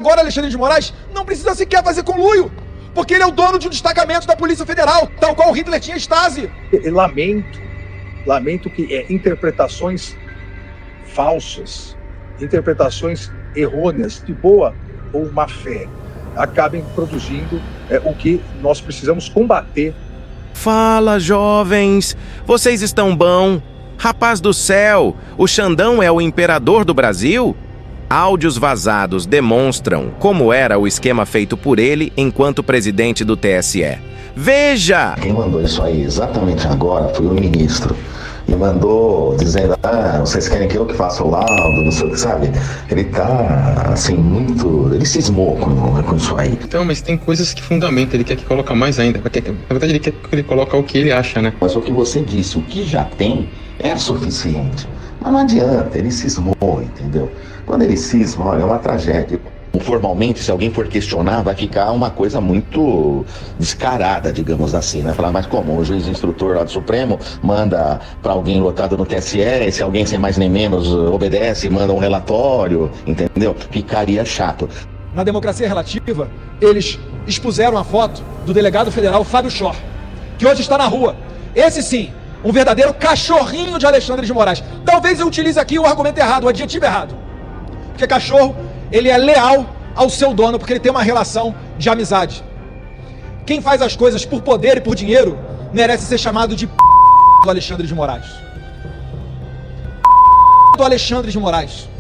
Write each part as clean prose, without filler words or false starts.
Agora Alexandre de Moraes não precisa sequer fazer conluio, porque ele é o dono de um destacamento da Polícia Federal, tal qual o Hitler tinha Stasi. Lamento que interpretações falsas, interpretações errôneas, de boa ou má fé, acabem produzindo o que nós precisamos combater. Fala, jovens! Vocês estão bom? Rapaz do céu, o Xandão é o imperador do Brasil? Áudios vazados demonstram como era o esquema feito por ele enquanto presidente do TSE. Veja! Quem mandou isso aí exatamente agora foi o ministro. E mandou dizendo, vocês querem que eu que faça o laudo, não sei o que, sabe? Ele tá, assim, muito... Ele cismou com isso aí. Então, mas tem coisas que fundamentam, ele quer que coloque mais ainda. Na verdade, ele quer que ele coloque o que ele acha, né? Mas o que você disse, o que já tem é suficiente. Mas não adianta, ele cismou, entendeu? Quando ele cisma, olha, é uma tragédia. Formalmente, se alguém for questionar, vai ficar uma coisa muito descarada, digamos assim, né? Falar, mas como? O juiz instrutor lá do Supremo manda para alguém lotado no TSE, e se alguém sem mais nem menos obedece, manda um relatório, entendeu? Ficaria chato. Na democracia relativa, eles expuseram a foto do delegado federal Fábio Schor, que hoje está na rua. Esse sim, um verdadeiro cachorrinho de Alexandre de Moraes. Talvez eu utilize aqui o argumento errado, o adjetivo errado. Porque cachorro, ele é leal ao seu dono, porque ele tem uma relação de amizade. Quem faz as coisas por poder e por dinheiro merece ser chamado de do Alexandre de Moraes. Do Alexandre de Moraes.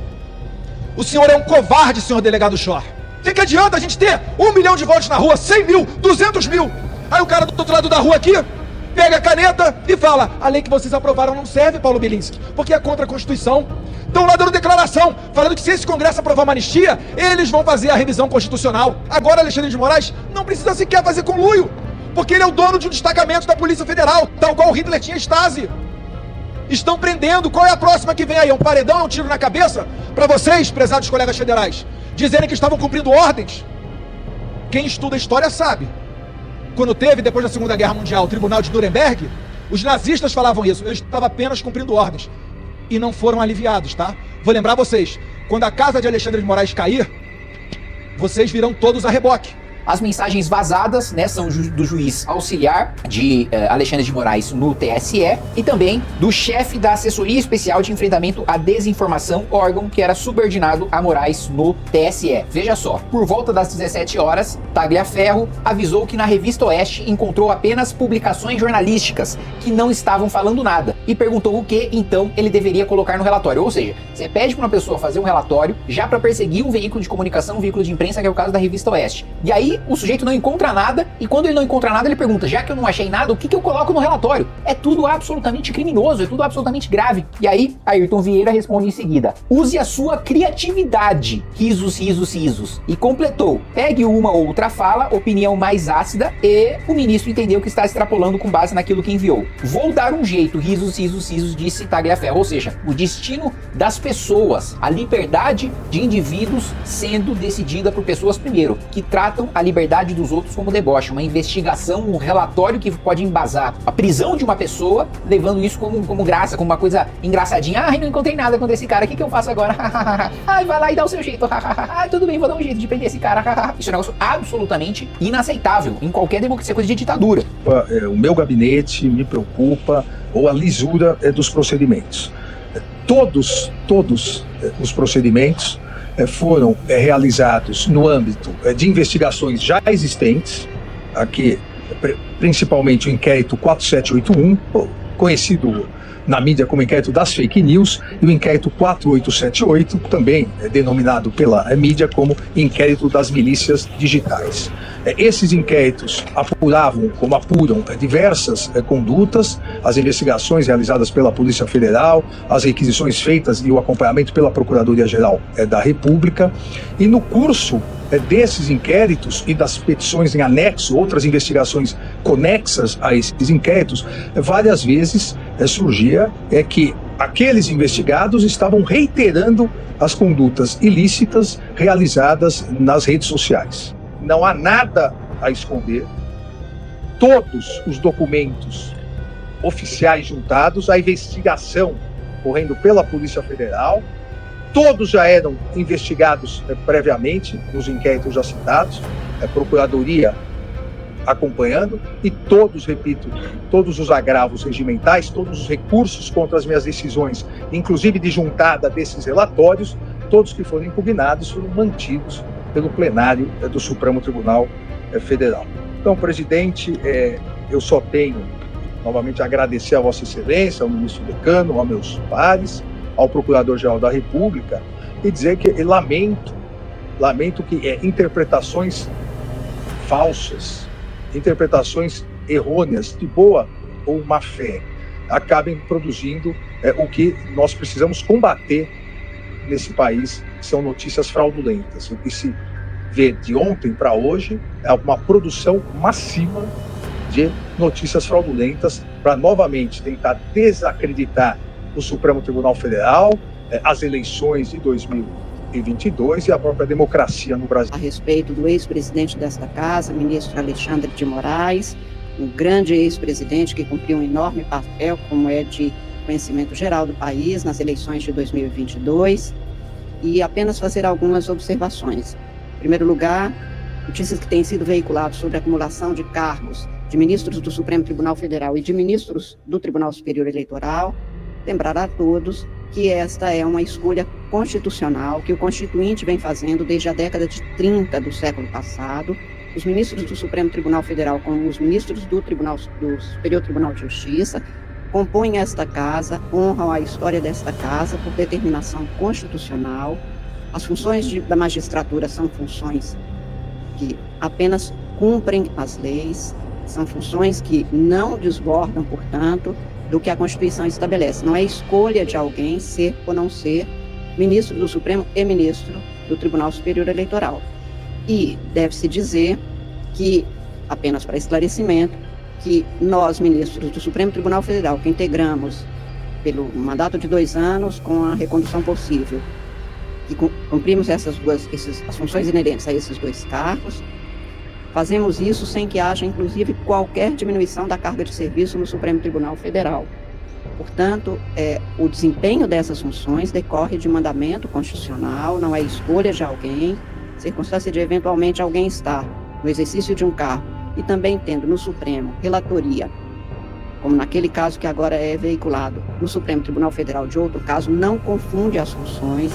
O senhor é um covarde, senhor delegado Schor. O que adianta a gente ter 1 milhão de votos na rua, 100 mil, 200 mil? Aí o cara do outro lado da rua aqui pega a caneta e fala: a lei que vocês aprovaram não serve, Paulo Bilinski, porque é contra a Constituição. Estão lá dando declaração, falando que se esse Congresso aprovar uma anistia, eles vão fazer a revisão constitucional. Agora Alexandre de Moraes não precisa sequer fazer conluio, porque ele é o dono de um destacamento da Polícia Federal, tal qual o Hitler tinha Stasi. Estão prendendo. Qual é a próxima que vem aí? É um paredão, é um tiro na cabeça? Para vocês, prezados colegas federais, dizerem que estavam cumprindo ordens. Quem estuda história sabe. Quando teve, depois da Segunda Guerra Mundial, o Tribunal de Nuremberg, os nazistas falavam isso. Eu estava apenas cumprindo ordens. E não foram aliviados, tá? Vou lembrar vocês, quando a casa de Alexandre de Moraes cair, vocês virão todos a reboque. As mensagens vazadas, né, são do juiz auxiliar de Alexandre de Moraes no TSE e também do chefe da Assessoria Especial de Enfrentamento à Desinformação, órgão que era subordinado a Moraes no TSE. Veja só, por volta das 17 horas, Tagliaferro avisou que na Revista Oeste encontrou apenas publicações jornalísticas que não estavam falando nada e perguntou o que, então, ele deveria colocar no relatório. Ou seja, você pede para uma pessoa fazer um relatório já para perseguir um veículo de comunicação, um veículo de imprensa, que é o caso da Revista Oeste. E aí, o sujeito não encontra nada, e quando ele não encontra nada, ele pergunta: já que eu não achei nada, o que eu coloco no relatório? É tudo absolutamente criminoso, é tudo absolutamente grave. E aí, Ayrton Vieira responde em seguida: use a sua criatividade, risos, risos, risos. E completou: pegue uma ou outra fala, opinião mais ácida, e o ministro entendeu que está extrapolando com base naquilo que enviou. Vou dar um jeito, risos, risos, risos, disse Tagliaferro. Ou seja, o destino das pessoas, a liberdade de indivíduos sendo decidida por pessoas, primeiro, que tratam a liberdade dos outros como deboche, uma investigação, um relatório que pode embasar a prisão de uma pessoa, levando isso como graça, como uma coisa engraçadinha. Ai, não encontrei nada com esse cara, o que eu faço agora? Ai, vai lá e dá o seu jeito. Ai, tudo bem, vou dar um jeito de prender esse cara. Isso é um negócio absolutamente inaceitável em qualquer democracia, coisa de ditadura. O meu gabinete me preocupa, ou a lisura dos procedimentos. Todos os procedimentos foram realizados no âmbito de investigações já existentes, aqui principalmente o inquérito 4781, conhecido na mídia como inquérito das fake news, e o inquérito 4878, também denominado pela mídia como inquérito das milícias digitais. Esses inquéritos apuravam, como apuram, diversas condutas, as investigações realizadas pela Polícia Federal, as requisições feitas e o acompanhamento pela Procuradoria-Geral da República, e no curso desses inquéritos e das petições em anexo, outras investigações conexas a esses inquéritos, várias vezes surgia que aqueles investigados estavam reiterando as condutas ilícitas realizadas nas redes sociais. Não há nada a esconder. Todos os documentos oficiais juntados, a investigação correndo pela Polícia Federal, Todos já eram investigados previamente, nos inquéritos já citados, Procuradoria acompanhando, e todos, repito, todos os agravos regimentais, todos os recursos contra as minhas decisões, inclusive de juntada desses relatórios, todos que foram impugnados foram mantidos pelo plenário do Supremo Tribunal Federal. Então, presidente, eu só tenho, novamente, a agradecer a Vossa Excelência, ao ministro decano, aos meus pares, ao Procurador-Geral da República, e dizer que lamento que interpretações falsas, interpretações errôneas, de boa ou má fé, acabem produzindo o que nós precisamos combater nesse país, que são notícias fraudulentas. O que se vê de ontem para hoje é uma produção massiva de notícias fraudulentas para novamente tentar desacreditar o Supremo Tribunal Federal, as eleições de 2022 e a própria democracia no Brasil. A respeito do ex-presidente desta casa, ministro Alexandre de Moraes, um grande ex-presidente que cumpriu um enorme papel, como é de conhecimento geral do país, nas eleições de 2022, e apenas fazer algumas observações. Em primeiro lugar, notícias que têm sido veiculadas sobre a acumulação de cargos de ministros do Supremo Tribunal Federal e de ministros do Tribunal Superior Eleitoral, lembrar a todos que esta é uma escolha constitucional que o Constituinte vem fazendo desde a década de 30 do século passado. Os ministros do Supremo Tribunal Federal, como os ministros do Superior Tribunal de Justiça, compõem esta casa, honram a história desta casa por determinação constitucional. As funções da magistratura são funções que apenas cumprem as leis, são funções que não desbordam, portanto, do que a Constituição estabelece. Não é escolha de alguém ser ou não ser ministro do Supremo e ministro do Tribunal Superior Eleitoral. E deve-se dizer que, apenas para esclarecimento, que nós, ministros do Supremo Tribunal Federal, que integramos pelo mandato de 2 anos com a recondução possível, que cumprimos as funções inerentes a esses 2 cargos, fazemos isso sem que haja, inclusive, qualquer diminuição da carga de serviço no Supremo Tribunal Federal. Portanto, o desempenho dessas funções decorre de mandamento constitucional, não é escolha de alguém, circunstância de eventualmente alguém estar no exercício de um cargo e também tendo no Supremo relatoria, como naquele caso que agora é veiculado no Supremo Tribunal Federal de outro caso, não confunde as funções,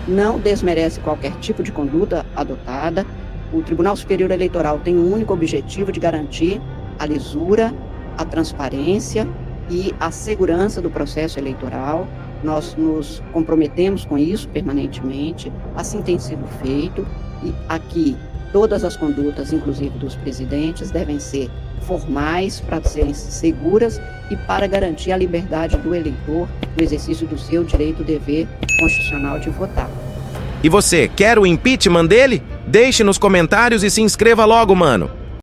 não desmerece qualquer tipo de conduta adotada. O Tribunal Superior Eleitoral tem um único objetivo de garantir a lisura, a transparência e a segurança do processo eleitoral. Nós nos comprometemos com isso permanentemente, assim tem sido feito, e aqui todas as condutas, inclusive dos presidentes, devem ser formais para serem seguras e para garantir a liberdade do eleitor no exercício do seu direito e dever constitucional de votar. E você, quer o impeachment dele? Deixe nos comentários e se inscreva logo, mano!